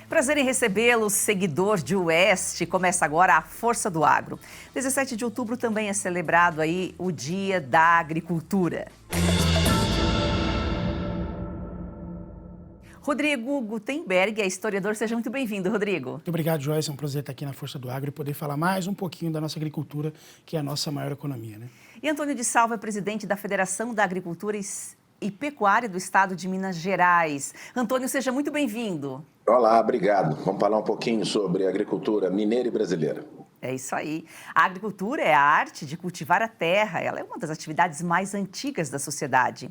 Prazer em recebê-lo, seguidor de Oeste. Começa agora a Força do Agro. 17 de outubro também é celebrado aí o Dia da Agricultura. Rodrigo Gutenberg é historiador. Seja muito bem-vindo, Rodrigo. Muito obrigado, Joyce. É um prazer estar aqui na Força do Agro e poder falar mais um pouquinho da nossa agricultura, que é a nossa maior economia, né? E Antônio de Salvo é presidente da Federação da Agricultura e Pecuária do Estado de Minas Gerais. Antônio, seja muito bem-vindo. Olá, obrigado. Vamos falar um pouquinho sobre agricultura mineira e brasileira. É isso aí. A agricultura é a arte de cultivar a terra. Ela é uma das atividades mais antigas da sociedade.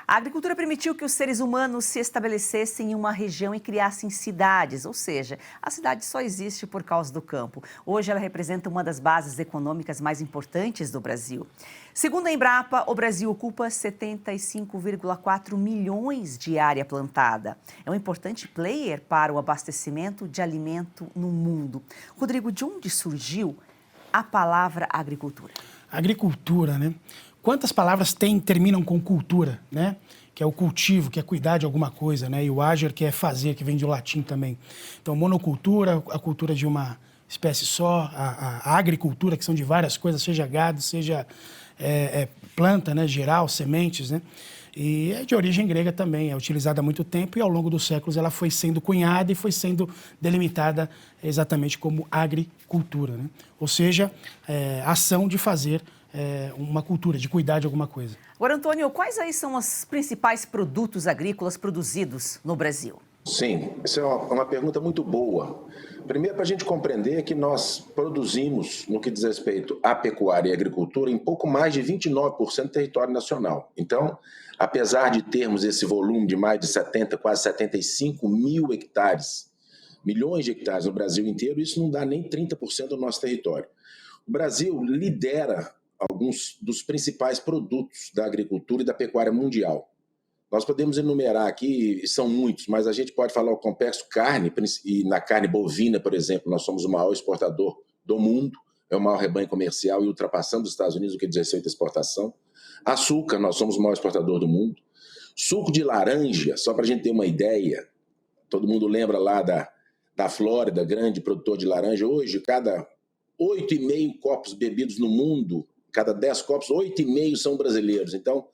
A agricultura permitiu que os seres humanos se estabelecessem em uma região e criassem cidades, ou seja, a cidade só existe por causa do campo. Hoje ela representa uma das bases econômicas mais importantes do Brasil. Segundo a Embrapa, o Brasil ocupa 75,4 milhões de área plantada. É um importante player para o abastecimento de alimento no mundo. Rodrigo, de onde surgiu a palavra agricultura? Agricultura, né? Quantas palavras terminam com cultura, né? Que é o cultivo, que é cuidar de alguma coisa, né? E o ager, que é fazer, que vem do latim também. Então, monocultura, a cultura de uma espécie só, a agricultura, que são de várias coisas, seja gado, seja planta, né? Geral, sementes, né? E é de origem grega também, é utilizada há muito tempo e ao longo dos séculos ela foi sendo cunhada e foi sendo delimitada exatamente como agricultura, né? Ou seja, ação de fazer uma cultura, de cuidar de alguma coisa. Agora, Antônio, quais aí são os principais produtos agrícolas produzidos no Brasil? Sim, essa é uma pergunta muito boa. Primeiro, para a gente compreender que nós produzimos, no que diz respeito à pecuária e à agricultura, em pouco mais de 29% do território nacional. Então, apesar de termos esse volume de mais de 70, quase 75 mil hectares, milhões de hectares no Brasil inteiro, isso não dá nem 30% do nosso território. O Brasil lidera alguns dos principais produtos da agricultura e da pecuária mundial. Nós podemos enumerar aqui, são muitos, mas a gente pode falar o complexo carne, e na carne bovina, por exemplo, nós somos o maior exportador do mundo, é o maior rebanho comercial e ultrapassamos os Estados Unidos no que diz respeito à exportação. Açúcar, nós somos o maior exportador do mundo. Suco de laranja, só para a gente ter uma ideia, todo mundo lembra lá da Flórida, grande produtor de laranja. Hoje, cada 8,5 copos bebidos no mundo, cada 10 copos, 8,5 são brasileiros. Então,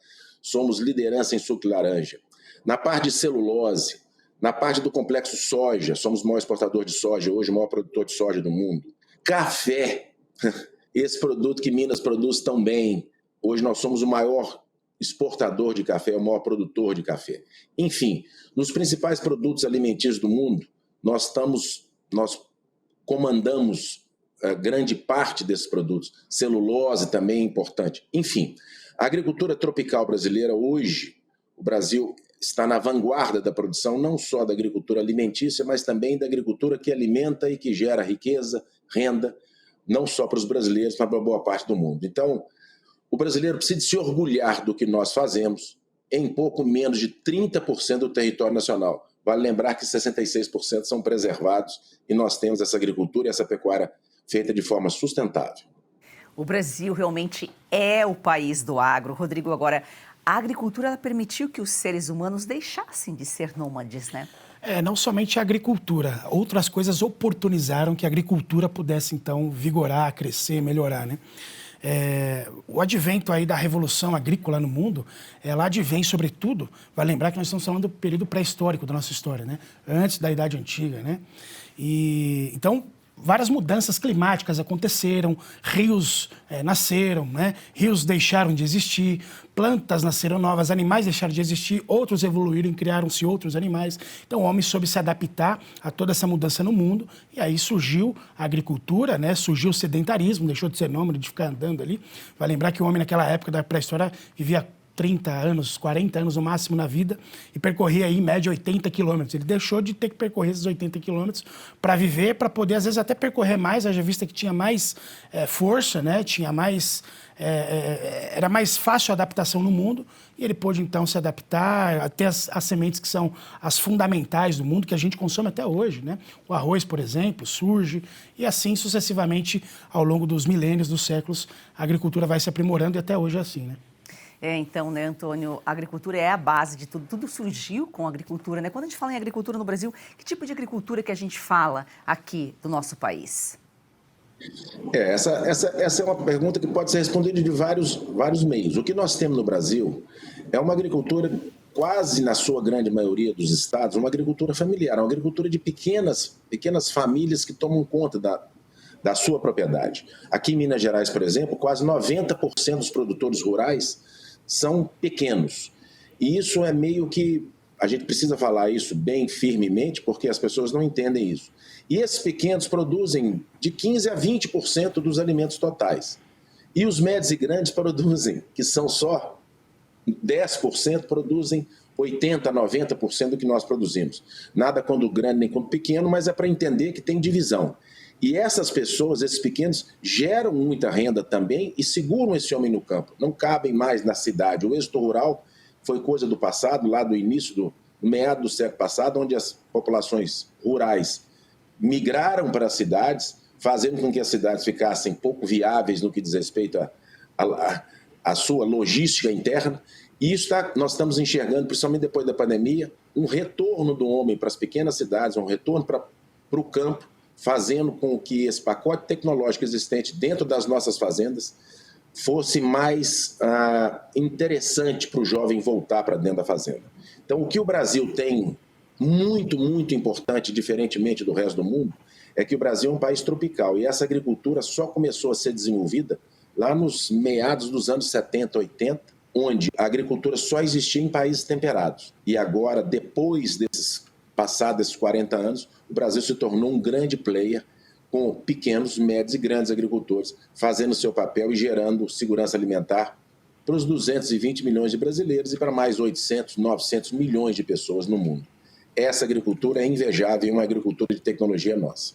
somos liderança em suco de laranja. Na parte de celulose, na parte do complexo soja, somos o maior exportador de soja, hoje o maior produtor de soja do mundo. Café, esse produto que Minas produz tão bem, hoje nós somos o maior exportador de café, o maior produtor de café. Enfim, nos principais produtos alimentícios do mundo, nós comandamos grande parte desses produtos. Celulose também é importante. Enfim, a agricultura tropical brasileira hoje, o Brasil está na vanguarda da produção, não só da agricultura alimentícia, mas também da agricultura que alimenta e que gera riqueza, renda, não só para os brasileiros, mas para boa parte do mundo. Então, o brasileiro precisa se orgulhar do que nós fazemos em pouco menos de 30% do território nacional. Vale lembrar que 66% são preservados e nós temos essa agricultura e essa pecuária feita de forma sustentável. O Brasil realmente é o país do agro. Rodrigo, agora, a agricultura ela permitiu que os seres humanos deixassem de ser nômades, né? Não somente a agricultura, outras coisas oportunizaram que a agricultura pudesse, então, vigorar, crescer, melhorar, né? O advento aí da revolução agrícola no mundo, ela advém, sobretudo, vai lembrar que nós estamos falando do período pré-histórico da nossa história, né? Antes da Idade Antiga, né? E, então, várias mudanças climáticas aconteceram, rios nasceram, né? Rios deixaram de existir, plantas nasceram novas, animais deixaram de existir, outros evoluíram e criaram-se outros animais. Então o homem soube se adaptar a toda essa mudança no mundo e aí surgiu a agricultura, né? Surgiu o sedentarismo, deixou de ser nômade, de ficar andando ali. Vai lembrar que o homem naquela época da pré-história vivia 30 anos, 40 anos no máximo na vida e percorria aí, em média 80 quilômetros. Ele deixou de ter que percorrer esses 80 quilômetros para viver, para poder às vezes até percorrer mais, haja vista que tinha mais força, né? Tinha mais, era mais fácil a adaptação no mundo e ele pôde então se adaptar até as sementes que são as fundamentais do mundo, que a gente consome até hoje, né? O arroz, por exemplo, surge e assim sucessivamente ao longo dos milênios, dos séculos, a agricultura vai se aprimorando e até hoje é assim, né? Então, né, Antônio, a agricultura é a base de tudo. Tudo surgiu com a agricultura, né? Quando a gente fala em agricultura no Brasil, que tipo de agricultura que a gente fala aqui do nosso país? Essa é uma pergunta que pode ser respondida de vários meios. O que nós temos no Brasil é uma agricultura, quase na sua grande maioria dos estados, uma agricultura familiar, uma agricultura de pequenas famílias que tomam conta da sua propriedade. Aqui em Minas Gerais, por exemplo, quase 90% dos produtores rurais são pequenos. E isso é meio que... A gente precisa falar isso bem firmemente, porque as pessoas não entendem isso. E esses pequenos produzem de 15% a 20% dos alimentos totais. E os médios e grandes produzem, que são só 10%, produzem 80% a 90% do que nós produzimos. Nada quando grande nem quando pequeno, mas é para entender que tem divisão. E essas pessoas, esses pequenos, geram muita renda também e seguram esse homem no campo. Não cabem mais na cidade. O êxodo rural foi coisa do passado, lá do início, do meado do século passado, onde as populações rurais migraram para as cidades, fazendo com que as cidades ficassem pouco viáveis no que diz respeito à sua logística interna. E isso nós estamos enxergando, principalmente depois da pandemia, um retorno do homem para as pequenas cidades, um retorno para o campo, fazendo com que esse pacote tecnológico existente dentro das nossas fazendas fosse mais interessante para o jovem voltar para dentro da fazenda. Então, o que o Brasil tem muito, muito importante, diferentemente do resto do mundo, é que o Brasil é um país tropical e essa agricultura só começou a ser desenvolvida lá nos meados dos anos 70, 80, onde a agricultura só existia em países temperados. E agora, depois passados esses 40 anos, o Brasil se tornou um grande player com pequenos, médios e grandes agricultores fazendo seu papel e gerando segurança alimentar para os 220 milhões de brasileiros e para mais 800, 900 milhões de pessoas no mundo. Essa agricultura é invejável e uma agricultura de tecnologia nossa.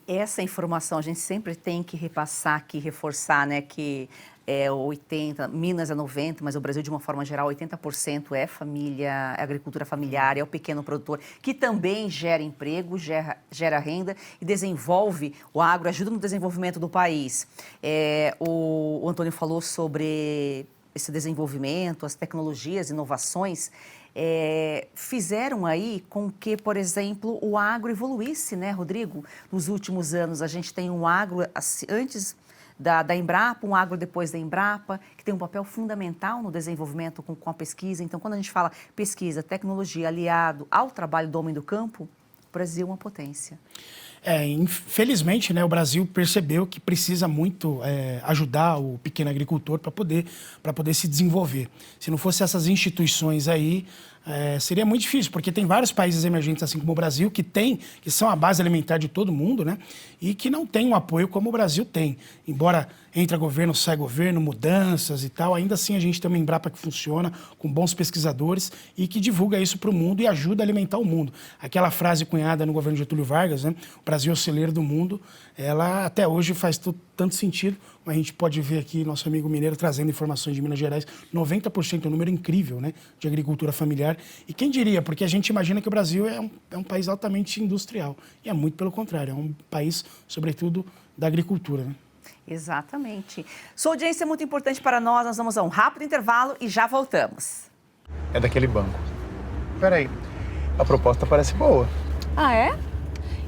Essa informação a gente sempre tem que repassar aqui, reforçar, né, que 80, Minas é 90%, mas o Brasil, de uma forma geral, 80% é família, é agricultura familiar, é o pequeno produtor, que também gera emprego, gera renda e desenvolve o agro, ajuda no desenvolvimento do país. O Antônio falou sobre esse desenvolvimento, as tecnologias, inovações, fizeram aí com que, por exemplo, o agro evoluísse, né, Rodrigo? Nos últimos anos, a gente tem um agro, antes da Embrapa, um agro depois da Embrapa, que tem um papel fundamental no desenvolvimento com a pesquisa. Então, quando a gente fala pesquisa, tecnologia, aliado ao trabalho do homem do campo, o Brasil é uma potência. Infelizmente, né, o Brasil percebeu que precisa muito ajudar o pequeno agricultor para poder se desenvolver. Se não fosse essas instituições aí, seria muito difícil, porque tem vários países emergentes, assim como o Brasil, que são a base alimentar de todo mundo, né, e que não tem um apoio como o Brasil tem. Embora entra governo, sai governo, mudanças e tal, ainda assim a gente tem uma Embrapa que funciona, com bons pesquisadores e que divulga isso para o mundo e ajuda a alimentar o mundo. Aquela frase cunhada no governo Getúlio Vargas, né, o Brasil é o celeiro do mundo, ela até hoje faz tanto sentido. A gente pode ver aqui nosso amigo mineiro trazendo informações de Minas Gerais, 90% é um número incrível, né, de agricultura familiar. E quem diria, porque a gente imagina que o Brasil é um país altamente industrial. E é muito pelo contrário, é um país, sobretudo, da agricultura, né? Exatamente. Sua audiência é muito importante para nós vamos a um rápido intervalo e já voltamos. É daquele banco. Peraí, a proposta parece boa. Ah, é?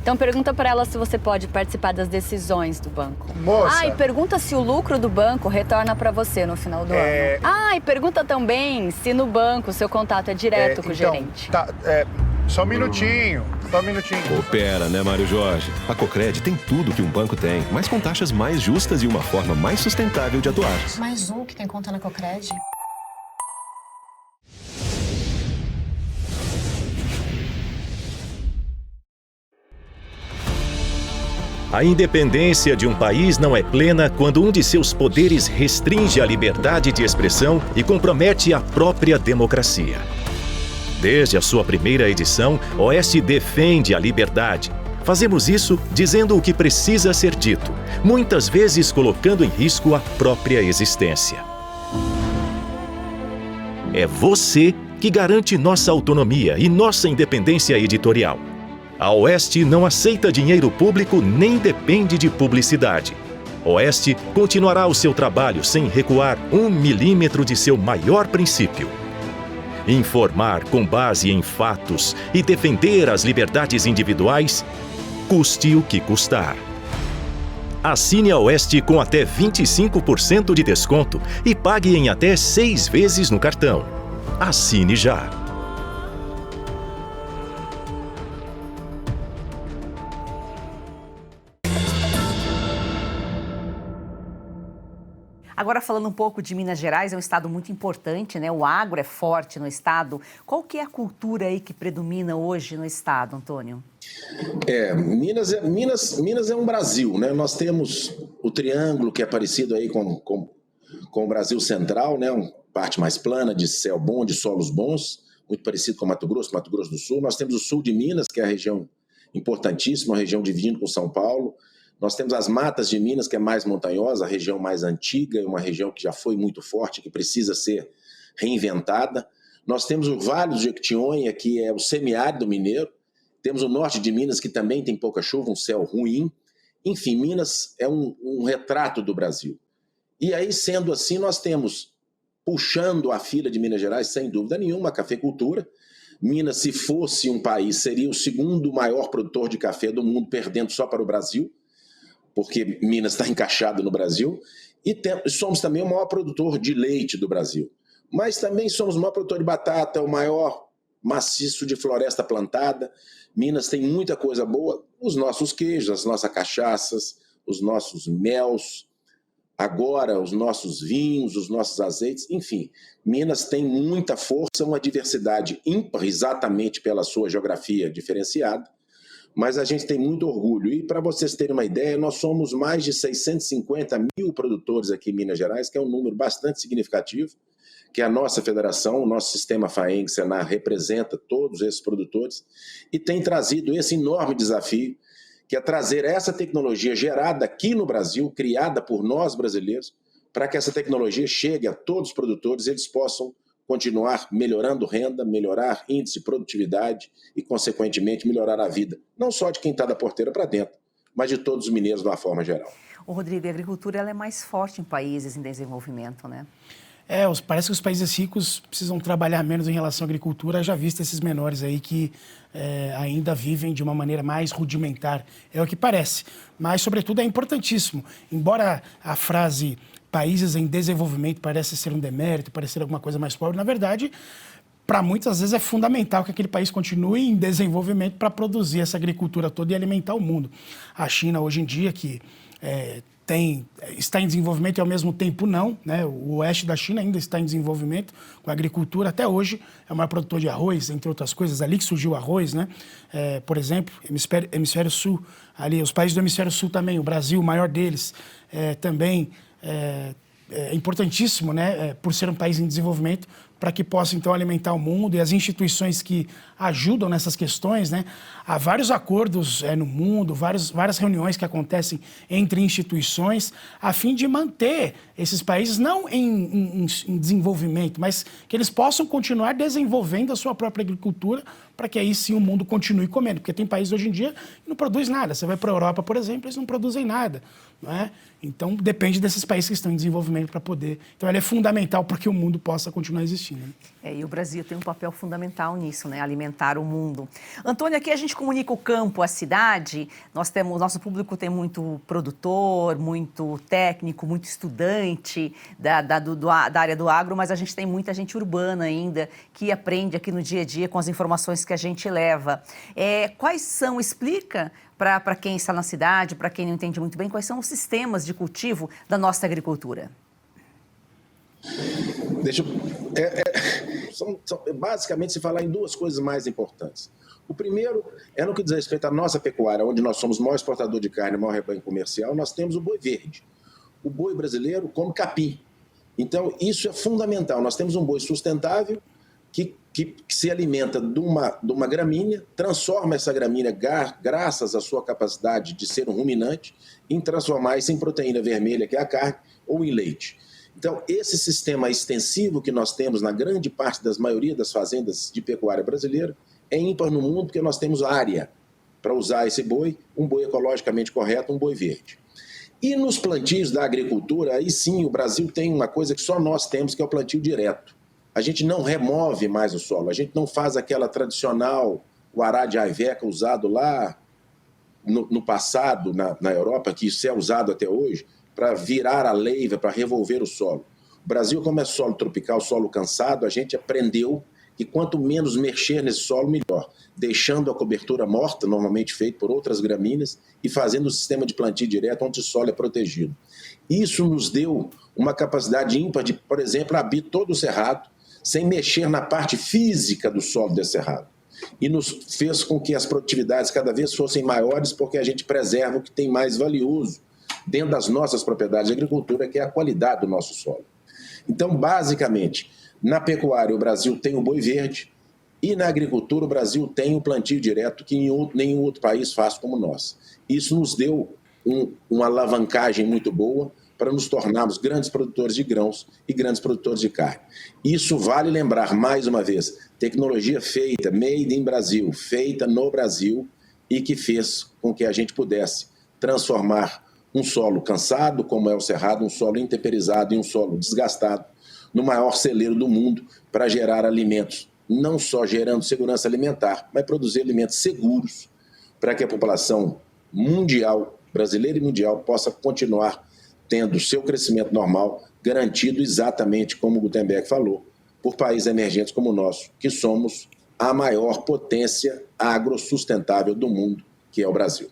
Então pergunta para ela se você pode participar das decisões do banco. Moça! E pergunta se o lucro do banco retorna para você no final do ano. E pergunta também se no banco o seu contato é direto com o gerente. Só um minutinho. Coopera, né, Mário Jorge? A Cocred tem tudo que um banco tem, mas com taxas mais justas e uma forma mais sustentável de atuar. Mais um que tem conta na Cocred. A independência de um país não é plena quando um de seus poderes restringe a liberdade de expressão e compromete a própria democracia. Desde a sua primeira edição, OS defende a liberdade. Fazemos isso dizendo o que precisa ser dito, muitas vezes colocando em risco a própria existência. É você que garante nossa autonomia e nossa independência editorial. A Oeste não aceita dinheiro público nem depende de publicidade. Oeste continuará o seu trabalho sem recuar 1 milímetro de seu maior princípio: informar com base em fatos e defender as liberdades individuais, custe o que custar. Assine a Oeste com até 25% de desconto e pague em até 6 vezes no cartão. Assine já! Agora, falando um pouco de Minas Gerais, é um estado muito importante, né? O agro é forte no estado. Qual que é a cultura aí que predomina hoje no estado, Antônio? Minas é um Brasil, né? Nós temos o Triângulo, que é parecido aí com o Brasil Central, né? Uma parte mais plana, de céu bom, de solos bons, muito parecido com Mato Grosso do Sul. Nós temos o sul de Minas, que é a região importantíssima, a região dividindo com São Paulo. Nós temos as matas de Minas, que é mais montanhosa, a região mais antiga, uma região que já foi muito forte, que precisa ser reinventada. Nós temos o Vale do Jequitinhonha, que é o semiárido mineiro. Temos o norte de Minas, que também tem pouca chuva, um céu ruim. Enfim, Minas é um retrato do Brasil. E aí, sendo assim, nós temos, puxando a fila de Minas Gerais, sem dúvida nenhuma, a cafeicultura. Minas, se fosse um país, seria o segundo maior produtor de café do mundo, perdendo só para o Brasil, porque Minas está encaixado no Brasil, e somos também o maior produtor de leite do Brasil. Mas também somos o maior produtor de batata, o maior maciço de floresta plantada. Minas tem muita coisa boa, os nossos queijos, as nossas cachaças, os nossos mels, agora os nossos vinhos, os nossos azeites, enfim. Minas tem muita força, uma diversidade ímpar, exatamente pela sua geografia diferenciada, mas a gente tem muito orgulho. E para vocês terem uma ideia, nós somos mais de 650 mil produtores aqui em Minas Gerais, que é um número bastante significativo, que a nossa federação, o nosso sistema FAENG Senar representa todos esses produtores e tem trazido esse enorme desafio, que é trazer essa tecnologia gerada aqui no Brasil, criada por nós brasileiros, para que essa tecnologia chegue a todos os produtores e eles possam continuar melhorando renda, melhorar índice de produtividade e, consequentemente, melhorar a vida, não só de quem está da porteira para dentro, mas de todos os mineiros de uma forma geral. Ô, Rodrigo, a agricultura ela é mais forte em países em desenvolvimento, né? Parece que os países ricos precisam trabalhar menos em relação à agricultura, já visto esses menores aí que ainda vivem de uma maneira mais rudimentar, é o que parece. Mas, sobretudo, é importantíssimo. Embora a frase países em desenvolvimento parece ser um demérito, parece ser alguma coisa mais pobre, na verdade, para muitas vezes é fundamental que aquele país continue em desenvolvimento para produzir essa agricultura toda e alimentar o mundo. A China, hoje em dia, que está em desenvolvimento e ao mesmo tempo não, né? O oeste da China ainda está em desenvolvimento com a agricultura, até hoje é o maior produtor de arroz, entre outras coisas, ali que surgiu o arroz, né? Por exemplo, hemisfério sul, ali os países do hemisfério sul também, o Brasil, o maior deles, também é importantíssimo, né? Por ser um país em desenvolvimento, para que possa, então, alimentar o mundo e as instituições que ajudam nessas questões, né? Há vários acordos no mundo, várias reuniões que acontecem entre instituições a fim de manter esses países não em desenvolvimento, mas que eles possam continuar desenvolvendo a sua própria agricultura para que aí sim o mundo continue comendo. Porque tem países hoje em dia que não produzem nada. Você vai para a Europa, por exemplo, eles não produzem nada, não é? Então, depende desses países que estão em desenvolvimento para poder... Então, ela é fundamental para que o mundo possa continuar existindo. Né? E o Brasil tem um papel fundamental nisso, né? Alimentar o mundo. Antônio, aqui a gente comunica o campo, a cidade. Nosso público tem muito produtor, muito técnico, muito estudante da área do agro, mas a gente tem muita gente urbana ainda que aprende aqui no dia a dia com as informações que a gente leva. Quais são, explica para quem está na cidade, para quem não entende muito bem, quais são os sistemas de cultivo da nossa agricultura? Basicamente, se falar em duas coisas mais importantes. O primeiro é no que diz respeito à nossa pecuária, onde nós somos o maior exportador de carne, o maior rebanho comercial, nós temos o boi verde. O boi brasileiro come capim. Então, isso é fundamental. Nós temos um boi sustentável que se alimenta de uma gramínea, transforma essa gramínea, graças à sua capacidade de ser um ruminante, em transformar isso em proteína vermelha, que é a carne, ou em leite. Então, esse sistema extensivo que nós temos na grande parte das maioria das fazendas de pecuária brasileira é ímpar no mundo, porque nós temos área para usar esse boi, um boi ecologicamente correto, um boi verde. E nos plantios da agricultura, aí sim, o Brasil tem uma coisa que só nós temos, que é o plantio direto. A gente não remove mais o solo, a gente não faz aquela tradicional, o arado de aiveca usado lá no passado, na Europa, que isso é usado até hoje, para virar a leiva, para revolver o solo. O Brasil, como é solo tropical, solo cansado, a gente aprendeu que quanto menos mexer nesse solo, melhor. Deixando a cobertura morta, normalmente feita por outras gramíneas, e fazendo o sistema de plantio direto, onde o solo é protegido. Isso nos deu uma capacidade ímpar de, por exemplo, abrir todo o cerrado, sem mexer na parte física do solo desse cerrado. E nos fez com que as produtividades cada vez fossem maiores, porque a gente preserva o que tem mais valioso dentro das nossas propriedades de agricultura, que é a qualidade do nosso solo. Então, basicamente, na pecuária o Brasil tem o boi verde e na agricultura o Brasil tem o plantio direto que nenhum outro país faz como nós. Isso nos deu uma alavancagem muito boa para nos tornarmos grandes produtores de grãos e grandes produtores de carne. Isso vale lembrar, mais uma vez, tecnologia feita, made in Brasil, feita no Brasil e que fez com que a gente pudesse transformar um solo cansado, como é o Cerrado, um solo intemperizado e um solo desgastado, no maior celeiro do mundo para gerar alimentos, não só gerando segurança alimentar, mas produzir alimentos seguros para que a população mundial, brasileira e mundial, possa continuar tendo seu crescimento normal garantido exatamente como o Gutenberg falou, por países emergentes como o nosso, que somos a maior potência agrosustentável do mundo, que é o Brasil.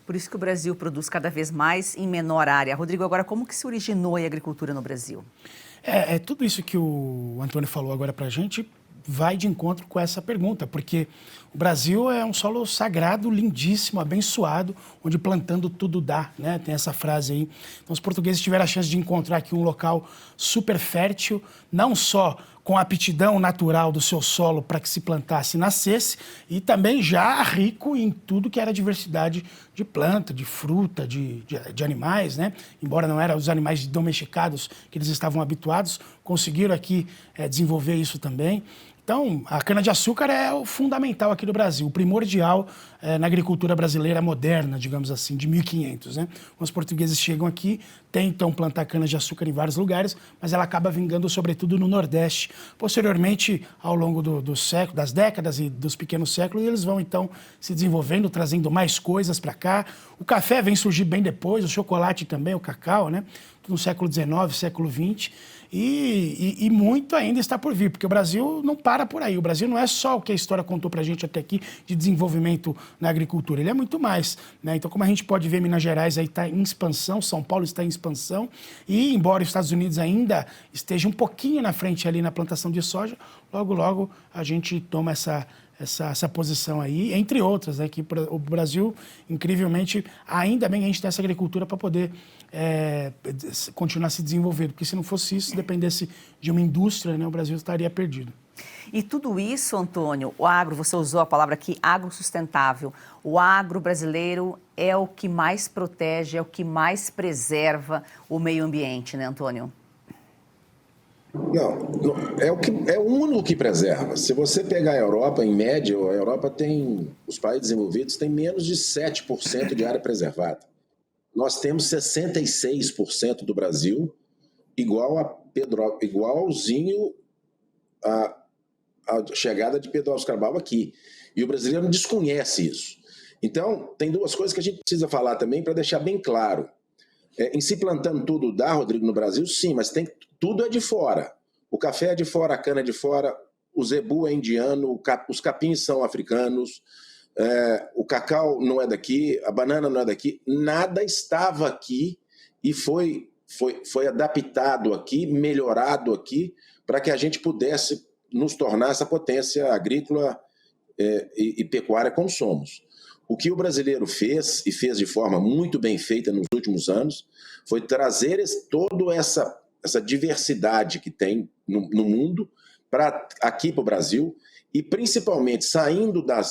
Por isso que o Brasil produz cada vez mais em menor área. Rodrigo, agora como que se originou a agricultura no Brasil? Tudo isso que o Antônio falou agora para a gente vai de encontro com essa pergunta, porque o Brasil é um solo sagrado, lindíssimo, abençoado, onde plantando tudo dá, né? Tem essa frase aí. Então, os portugueses tiveram a chance de encontrar aqui um local super fértil, não só com a aptidão natural do seu solo para que se plantasse e nascesse, e também já rico em tudo que era diversidade de planta, de fruta, de animais, né? Embora não eram os animais domesticados que eles estavam habituados, conseguiram aqui desenvolver isso também. Então, a cana-de-açúcar é o fundamental aqui no Brasil, o primordial na agricultura brasileira moderna, digamos assim, de 1500. Né? Os portugueses chegam aqui, tentam plantar cana-de-açúcar em vários lugares, mas ela acaba vingando sobretudo no Nordeste. Posteriormente, ao longo do século, das décadas e dos pequenos séculos, eles vão então se desenvolvendo, trazendo mais coisas para cá. O café vem surgir bem depois, o chocolate também, o cacau, né? No século XIX, século XX, e muito ainda está por vir, porque o Brasil não para por aí. O Brasil não é só o que a história contou para a gente até aqui de desenvolvimento na agricultura, ele é muito mais, né? Então, como a gente pode ver, Minas Gerais aí está em expansão, São Paulo está em expansão, e embora os Estados Unidos ainda esteja um pouquinho na frente ali na plantação de soja, logo, logo a gente toma essa posição aí, entre outras, né, que o Brasil, incrivelmente, ainda bem que a gente tem essa agricultura para poder continuar se desenvolvendo, porque se não fosse isso, se dependesse de uma indústria, né, o Brasil estaria perdido. E tudo isso, Antônio, o agro, você usou a palavra aqui, agrosustentável. O agro brasileiro é o que mais protege, é o que mais preserva o meio ambiente, né, Antônio? Não, é o único que preserva. Se você pegar a Europa, em média, a Europa tem, os países desenvolvidos têm menos de 7% de área preservada. Nós temos 66% do Brasil, igualzinho a chegada de Pedro Álvares Cabral aqui. E o brasileiro desconhece isso. Então, tem duas coisas que a gente precisa falar também para deixar bem claro. Em se plantando tudo dá, Rodrigo, no Brasil, sim, mas tudo é de fora. O café é de fora, a cana é de fora, o zebu é indiano, os capins são africanos, o cacau não é daqui, a banana não é daqui. Nada estava aqui e foi adaptado aqui, melhorado aqui, para que a gente pudesse nos tornar essa potência agrícola e pecuária como somos. O que o brasileiro fez, e fez de forma muito bem feita nos últimos anos, foi trazer toda essa diversidade que tem no mundo aqui para o Brasil, e principalmente saindo da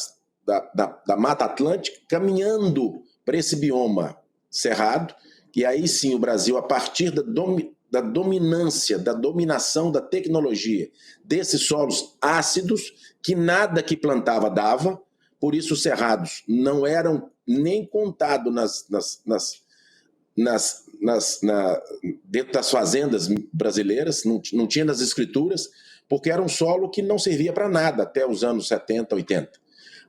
Mata Atlântica, caminhando para esse bioma cerrado, e aí sim o Brasil, a partir da dominação da tecnologia desses solos ácidos, que nada que plantava dava. Por isso os cerrados não eram nem contados dentro das fazendas brasileiras, não tinha nas escrituras, porque era um solo que não servia para nada até os anos 70, 80.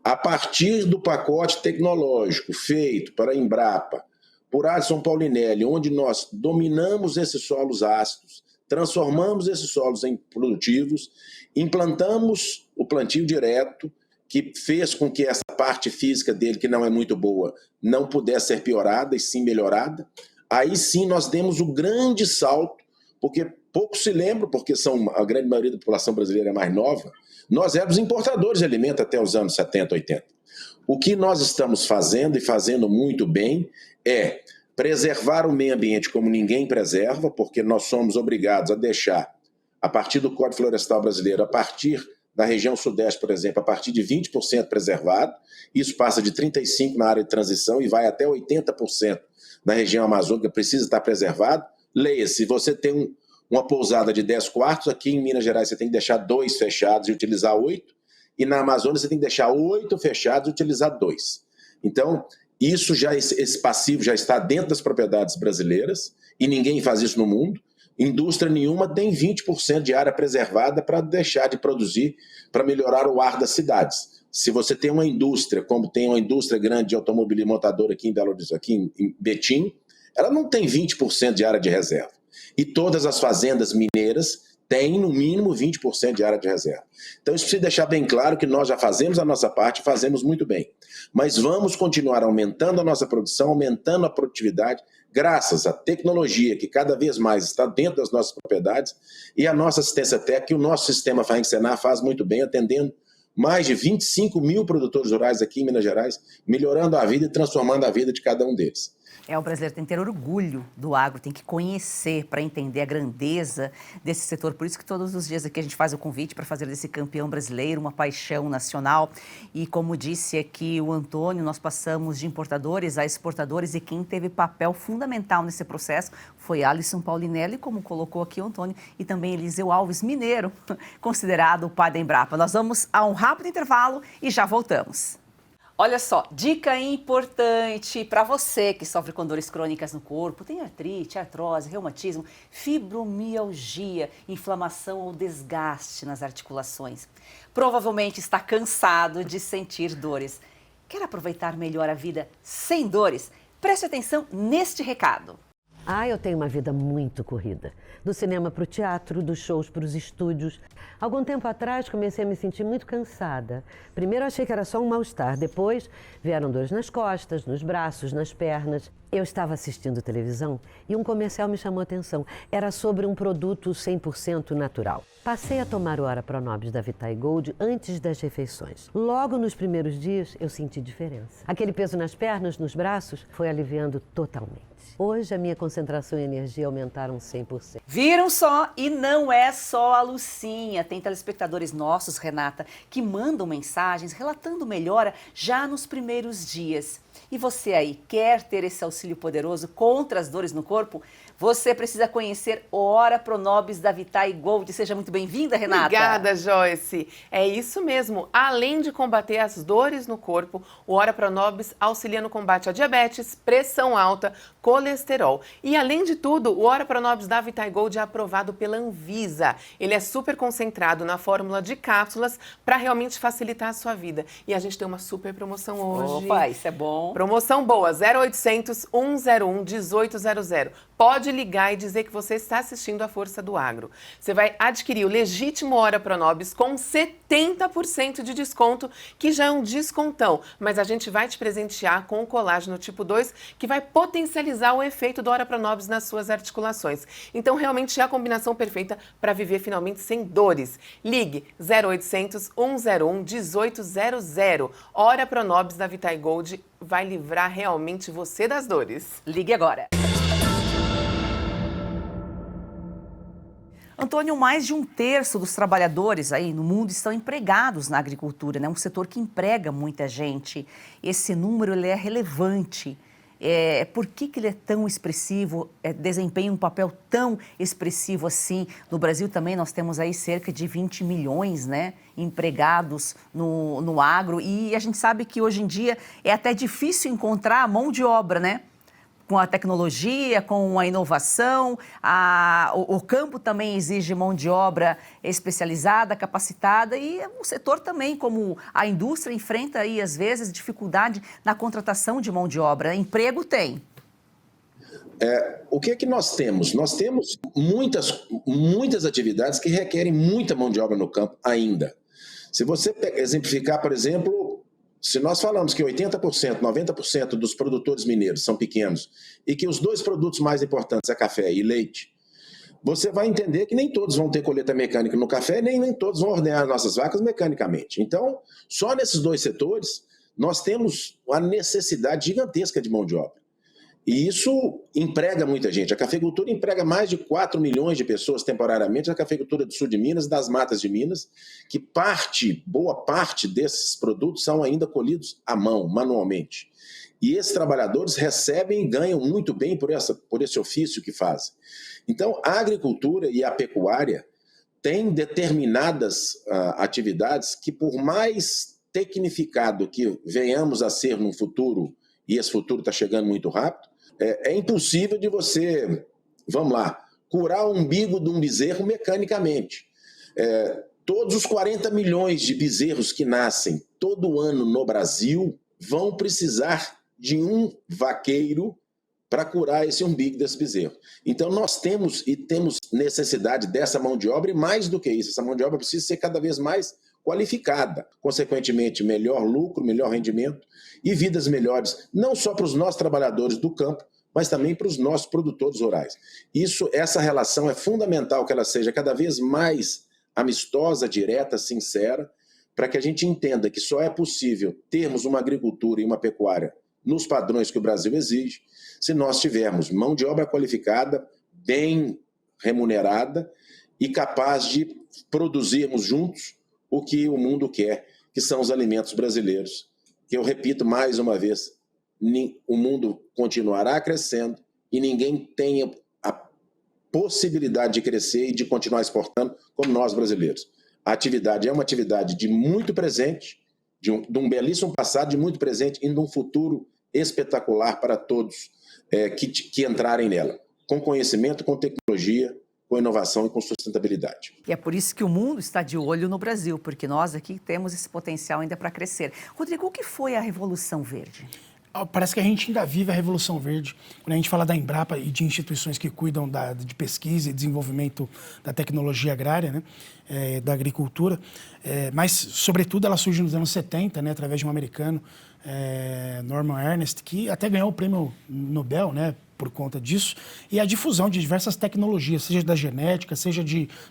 A partir do pacote tecnológico feito para a Embrapa, por Alisson Paulinelli, onde nós dominamos esses solos ácidos, transformamos esses solos em produtivos, implantamos o plantio direto, que fez com que essa parte física dele, que não é muito boa, não pudesse ser piorada e sim melhorada. Aí sim nós demos o grande salto, porque poucos se lembram, porque a grande maioria da população brasileira é mais nova, nós éramos importadores de alimento até os anos 70, 80. O que nós estamos fazendo, e fazendo muito bem, é preservar o meio ambiente como ninguém preserva, porque nós somos obrigados a deixar, a partir do Código Florestal Brasileiro, a partir da região sudeste, por exemplo, a partir de 20% preservado, isso passa de 35% na área de transição e vai até 80% na região amazônica, precisa estar preservado. Leia, se você tem uma pousada de 10 quartos, aqui em Minas Gerais você tem que deixar 2 fechados e utilizar 8, e na Amazônia você tem que deixar 8 fechados e utilizar 2. Então, esse passivo já está dentro das propriedades brasileiras, e ninguém faz isso no mundo. Indústria nenhuma tem 20% de área preservada para deixar de produzir, para melhorar o ar das cidades. Se você tem uma indústria, como tem uma indústria grande de automobilismo montador aqui em Belo Horizonte, aqui em Betim, ela não tem 20% de área de reserva. E todas as fazendas mineiras têm, no mínimo, 20% de área de reserva. Então, isso precisa deixar bem claro que nós já fazemos a nossa parte, fazemos muito bem. Mas vamos continuar aumentando a nossa produção, aumentando a produtividade, graças à tecnologia que cada vez mais está dentro das nossas propriedades e a nossa assistência técnica, que o nosso sistema FAENG-SENAR faz muito bem, atendendo mais de 25 mil produtores rurais aqui em Minas Gerais, melhorando a vida e transformando a vida de cada um deles. O brasileiro tem que ter orgulho do agro, tem que conhecer para entender a grandeza desse setor. Por isso que todos os dias aqui a gente faz o convite para fazer desse campeão brasileiro uma paixão nacional. E como disse aqui o Antônio, nós passamos de importadores a exportadores e quem teve papel fundamental nesse processo foi Alisson Paulinelli, como colocou aqui o Antônio, e também Eliseu Alves, mineiro, considerado o pai da Embrapa. Nós vamos a um rápido intervalo e já voltamos. Olha só, dica importante para você que sofre com dores crônicas no corpo, tem artrite, artrose, reumatismo, fibromialgia, inflamação ou desgaste nas articulações. Provavelmente está cansado de sentir dores. Quer aproveitar melhor a vida sem dores? Preste atenção neste recado. Eu tenho uma vida muito corrida. Do cinema para o teatro, dos shows para os estúdios. Algum tempo atrás comecei a me sentir muito cansada. Primeiro achei que era só um mal-estar, depois vieram dores nas costas, nos braços, nas pernas. Eu estava assistindo televisão e um comercial me chamou a atenção. Era sobre um produto 100% natural. Passei a tomar o Ora Pronobis da Vitae Gold antes das refeições. Logo nos primeiros dias eu senti diferença. Aquele peso nas pernas, nos braços, foi aliviando totalmente. Hoje a minha concentração e energia aumentaram 100%. Viram só? E não é só a Lucinha. Tem telespectadores nossos, Renata, que mandam mensagens relatando melhora já nos primeiros dias. E você aí, quer ter esse auxílio poderoso contra as dores no corpo? Você precisa conhecer o Ora Pronobis da Vitae Gold. Seja muito bem-vinda, Renata. Obrigada, Joyce. É isso mesmo. Além de combater as dores no corpo, o Ora Pronobis auxilia no combate à diabetes, pressão alta, colesterol. E além de tudo, o Ora Pronobis da Vitae Gold é aprovado pela Anvisa. Ele é super concentrado na fórmula de cápsulas para realmente facilitar a sua vida. E a gente tem uma super promoção hoje. Opa, isso é bom. Promoção boa, 0800 101 1800. Pode ligar e dizer que você está assistindo a Força do Agro. Você vai adquirir o legítimo Ora Pronobis com 70% de desconto, que já é um descontão. Mas a gente vai te presentear com o colágeno tipo 2, que vai potencializar o efeito do Ora Pronobis nas suas articulações. Então, realmente é a combinação perfeita para viver finalmente sem dores. Ligue 0800 101 1800. Ora Pronobis da Vitae Gold vai livrar realmente você das dores. Ligue agora. Antônio, mais de 1/3 dos trabalhadores aí no mundo estão empregados na agricultura, né? Um setor que emprega muita gente. Esse número ele é relevante. Por que ele é tão expressivo, desempenha um papel tão expressivo assim? No Brasil também nós temos aí cerca de 20 milhões, né, empregados no agro. E a gente sabe que hoje em dia é até difícil encontrar mão de obra, né? com a tecnologia, com a inovação. O campo também exige mão de obra especializada, capacitada, e o setor também, como a indústria, enfrenta aí, às vezes, dificuldade na contratação de mão de obra. Emprego tem. O que é que nós temos? Nós temos muitas atividades que requerem muita mão de obra no campo ainda. Se você exemplificar, por exemplo, se nós falamos que 80%, 90% dos produtores mineiros são pequenos e que os 2 produtos mais importantes é café e leite, você vai entender que nem todos vão ter colheita mecânica no café, nem todos vão ordenhar nossas vacas mecanicamente. Então, só nesses 2 setores, nós temos uma necessidade gigantesca de mão de obra. E isso emprega muita gente. A cafeicultura emprega mais de 4 milhões de pessoas temporariamente, a cafeicultura do sul de Minas, das matas de Minas, que boa parte desses produtos são ainda colhidos à mão, manualmente. E esses trabalhadores recebem e ganham muito bem por esse ofício que fazem. Então, a agricultura e a pecuária têm determinadas atividades que, por mais tecnificado que venhamos a ser no futuro, e esse futuro está chegando muito rápido, é impossível de você, vamos lá, curar o umbigo de um bezerro mecanicamente. Todos os 40 milhões de bezerros que nascem todo ano no Brasil vão precisar de um vaqueiro para curar esse umbigo desse bezerro. Então nós temos necessidade dessa mão de obra, e mais do que isso, essa mão de obra precisa ser cada vez mais qualificada, consequentemente melhor lucro, melhor rendimento e vidas melhores, não só para os nossos trabalhadores do campo, mas também para os nossos produtores rurais. Essa relação é fundamental que ela seja cada vez mais amistosa, direta, sincera, para que a gente entenda que só é possível termos uma agricultura e uma pecuária nos padrões que o Brasil exige, se nós tivermos mão de obra qualificada, bem remunerada e capaz de produzirmos juntos o que o mundo quer, que são os alimentos brasileiros. Que eu repito mais uma vez, o mundo continuará crescendo e ninguém tem a possibilidade de crescer e de continuar exportando como nós brasileiros. A atividade é uma atividade de muito presente, de um belíssimo passado, de muito presente e de um futuro espetacular para todos que entrarem nela, com conhecimento, com tecnologia, com inovação e com sustentabilidade. E é por isso que o mundo está de olho no Brasil, porque nós aqui temos esse potencial ainda para crescer. Rodrigo, o que foi a Revolução Verde? Parece que a gente ainda vive a Revolução Verde. Quando a gente fala da Embrapa e de instituições que cuidam de pesquisa e desenvolvimento da tecnologia agrária, né, da agricultura, mas, sobretudo, ela surge nos anos 70, né, através de um americano, Norman Ernest, que até ganhou o prêmio Nobel, né, por conta disso, e a difusão de diversas tecnologias, seja da genética, seja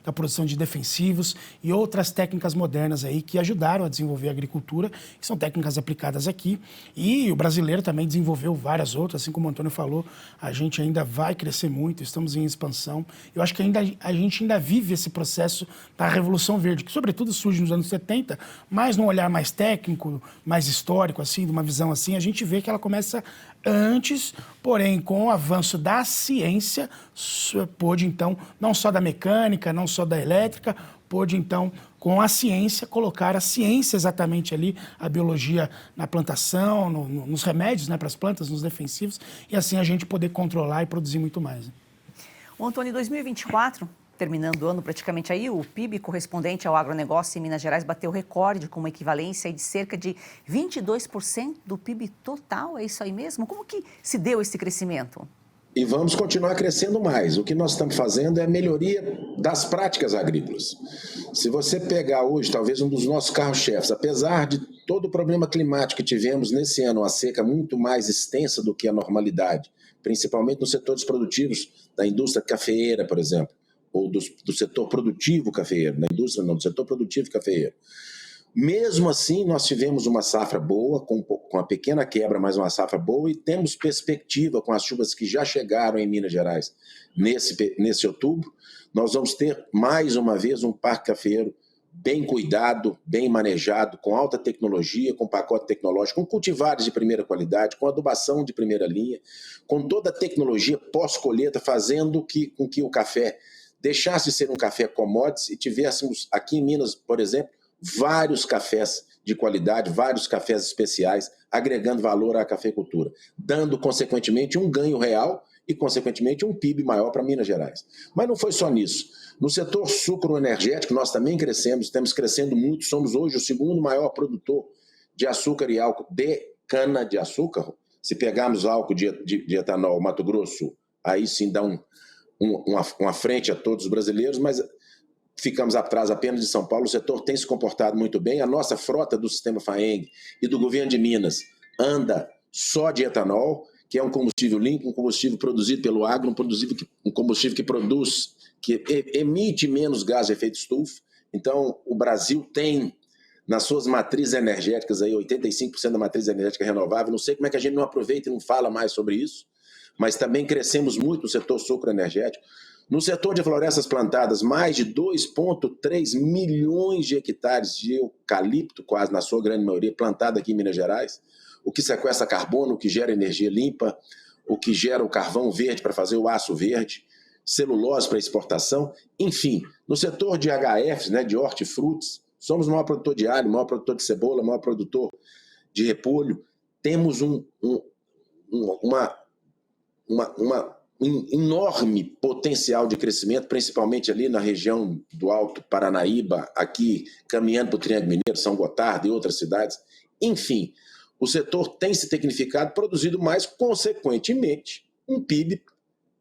da produção de defensivos e outras técnicas modernas aí que ajudaram a desenvolver a agricultura, que são técnicas aplicadas aqui, e o brasileiro também desenvolveu várias outras, assim como o Antônio falou, a gente ainda vai crescer muito, estamos em expansão. Eu acho que a gente ainda vive esse processo da Revolução Verde, que sobretudo surge nos anos 70, mas num olhar mais técnico, mais histórico, assim, de uma visão assim, a gente vê que ela começa antes, porém, com o avanço da ciência, pôde, então, não só da mecânica, não só da elétrica, pôde, então, com a ciência, colocar a ciência exatamente ali, a biologia na plantação, nos remédios, né, para as plantas, nos defensivos, e assim a gente poder controlar e produzir muito mais. Né? O Antônio, em 2024... terminando o ano praticamente aí, o PIB correspondente ao agronegócio em Minas Gerais bateu recorde com uma equivalência de cerca de 22% do PIB total. É isso aí mesmo? Como que se deu esse crescimento? E vamos continuar crescendo mais. O que nós estamos fazendo é a melhoria das práticas agrícolas. Se você pegar hoje, talvez um dos nossos carros-chefes, apesar de todo o problema climático que tivemos nesse ano, uma seca muito mais extensa do que a normalidade, principalmente nos setores produtivos da indústria cafeeira, por exemplo, ou do setor produtivo cafeeiro, na indústria não, do setor produtivo cafeeiro. Mesmo assim, nós tivemos uma safra boa, com uma pequena quebra, mas uma safra boa, e temos perspectiva com as chuvas que já chegaram em Minas Gerais nesse outubro. Nós vamos ter, mais uma vez, um parque cafeeiro bem cuidado, bem manejado, com alta tecnologia, com pacote tecnológico, com cultivares de primeira qualidade, com adubação de primeira linha, com toda a tecnologia pós-colheita, fazendo com que o café deixasse de ser um café commodities e tivéssemos aqui em Minas, por exemplo, vários cafés de qualidade, vários cafés especiais, agregando valor à cafeicultura, dando, consequentemente, um ganho real e, consequentemente, um PIB maior para Minas Gerais. Mas não foi só nisso. No setor sucroenergético, nós também crescemos, estamos crescendo muito, somos hoje o segundo maior produtor de açúcar e álcool de cana-de-açúcar. Se pegarmos álcool de etanol, Mato Grosso, aí sim dá uma frente a todos os brasileiros, mas ficamos atrás apenas de São Paulo. O setor tem se comportado muito bem. A nossa frota do sistema FAENG e do governo de Minas anda só de etanol, que é um combustível limpo, um combustível produzido pelo agro, um combustível que emite menos gás de efeito estufa. Então, o Brasil tem nas suas matrizes energéticas, aí, 85% da matriz energética renovável. Não sei como é que a gente não aproveita e não fala mais sobre isso, mas também crescemos muito no setor sucroenergético. No setor de florestas plantadas, mais de 2,3 milhões de hectares de eucalipto, quase na sua grande maioria, plantado aqui em Minas Gerais, o que sequestra carbono, o que gera energia limpa, o que gera o carvão verde para fazer o aço verde, celulose para exportação, enfim. No setor de HFs, né, de hortifrutis, somos o maior produtor de alho, o maior produtor de cebola, o maior produtor de repolho. Temos um enorme potencial de crescimento, principalmente ali na região do Alto Paranaíba, aqui caminhando para o Triângulo Mineiro, São Gotardo e outras cidades. Enfim, o setor tem se tecnificado, produzido mais, consequentemente, um PIB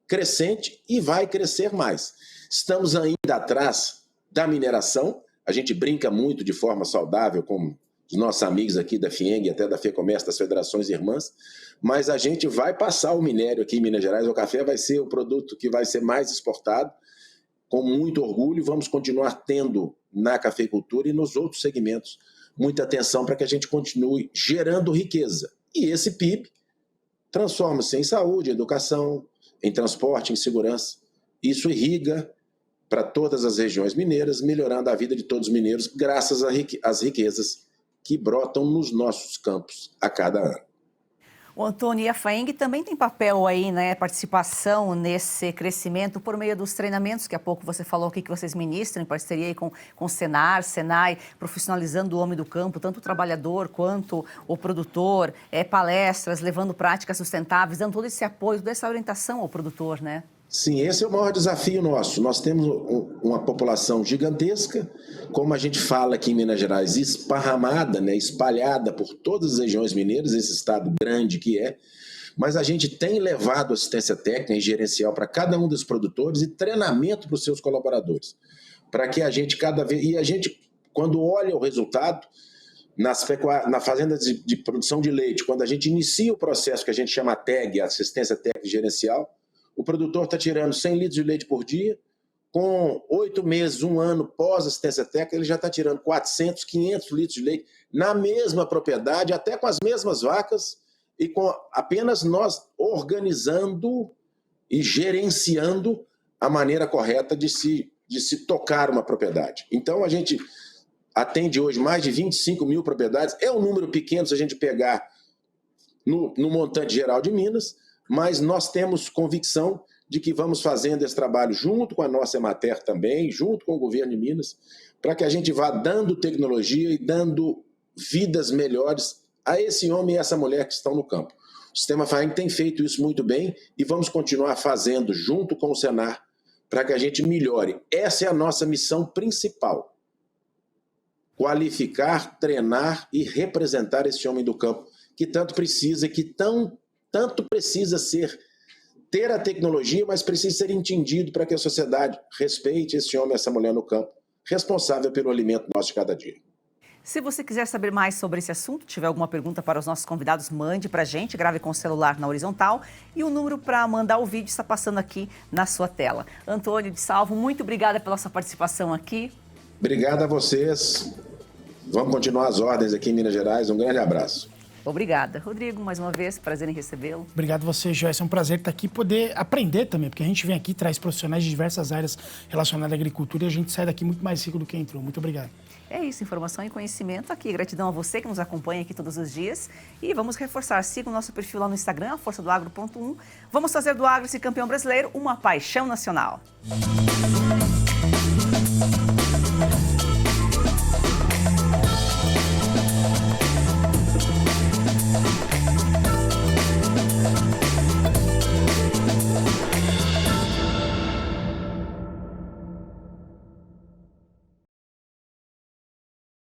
crescente e vai crescer mais. Estamos ainda atrás da mineração. A gente brinca muito de forma saudável com os nossos amigos aqui da FIENG e até da FEComércio, das federações irmãs, mas a gente vai passar o minério aqui em Minas Gerais. O café vai ser o produto que vai ser mais exportado, com muito orgulho. Vamos continuar tendo na cafeicultura e nos outros segmentos muita atenção para que a gente continue gerando riqueza. E esse PIB transforma-se em saúde, educação, em transporte, em segurança. Isso irriga para todas as regiões mineiras, melhorando a vida de todos os mineiros, graças às riquezas que brotam nos nossos campos a cada ano. O Antônio, e a FAENG também tem papel aí, né, participação nesse crescimento por meio dos treinamentos, que há pouco você falou aqui que vocês ministram, em parceria aí com o Senar, Senai, profissionalizando o homem do campo, tanto o trabalhador quanto o produtor, palestras, levando práticas sustentáveis, dando todo esse apoio, toda essa orientação ao produtor, né? Sim, esse é o maior desafio nosso. Nós temos uma população gigantesca, como a gente fala aqui em Minas Gerais, esparramada, né, espalhada por todas as regiões mineiras, esse estado grande que é, mas a gente tem levado assistência técnica e gerencial para cada um dos produtores e treinamento para os seus colaboradores, para que a gente cada vez... E a gente, quando olha o resultado, na fazenda de produção de leite, quando a gente inicia o processo que a gente chama TEG, Assistência Técnica e Gerencial, o produtor está tirando 100 litros de leite por dia, com 8 meses, 1 ano pós-assistência técnica, ele já está tirando 400, 500 litros de leite na mesma propriedade, até com as mesmas vacas, e com apenas nós organizando e gerenciando a maneira correta de se tocar uma propriedade. Então, a gente atende hoje mais de 25 mil propriedades. É um número pequeno se a gente pegar no montante geral de Minas, mas nós temos convicção de que vamos fazendo esse trabalho junto com a nossa Emater também, junto com o governo de Minas, para que a gente vá dando tecnologia e dando vidas melhores a esse homem e essa mulher que estão no campo. O Sistema FAENG tem feito isso muito bem e vamos continuar fazendo junto com o Senar para que a gente melhore. Essa é a nossa missão principal. Qualificar, treinar e representar esse homem do campo que tanto precisa, tanto precisa ter a tecnologia, mas precisa ser entendido para que a sociedade respeite esse homem e essa mulher no campo, responsável pelo alimento nosso de cada dia. Se você quiser saber mais sobre esse assunto, tiver alguma pergunta para os nossos convidados, mande para a gente, grave com o celular na horizontal e o número para mandar o vídeo está passando aqui na sua tela. Antônio de Salvo, muito obrigada pela sua participação aqui. Obrigado a vocês. Vamos continuar as ordens aqui em Minas Gerais. Um grande abraço. Obrigada. Rodrigo, mais uma vez, prazer em recebê-lo. Obrigado a você, Joyce. É um prazer estar aqui e poder aprender também, porque a gente vem aqui, traz profissionais de diversas áreas relacionadas à agricultura e a gente sai daqui muito mais rico do que entrou. Muito obrigado. É isso, informação e conhecimento aqui. Gratidão a você que nos acompanha aqui todos os dias. E vamos reforçar, siga o nosso perfil lá no Instagram, forçadoagro.1. Vamos fazer do agro esse campeão brasileiro uma paixão nacional.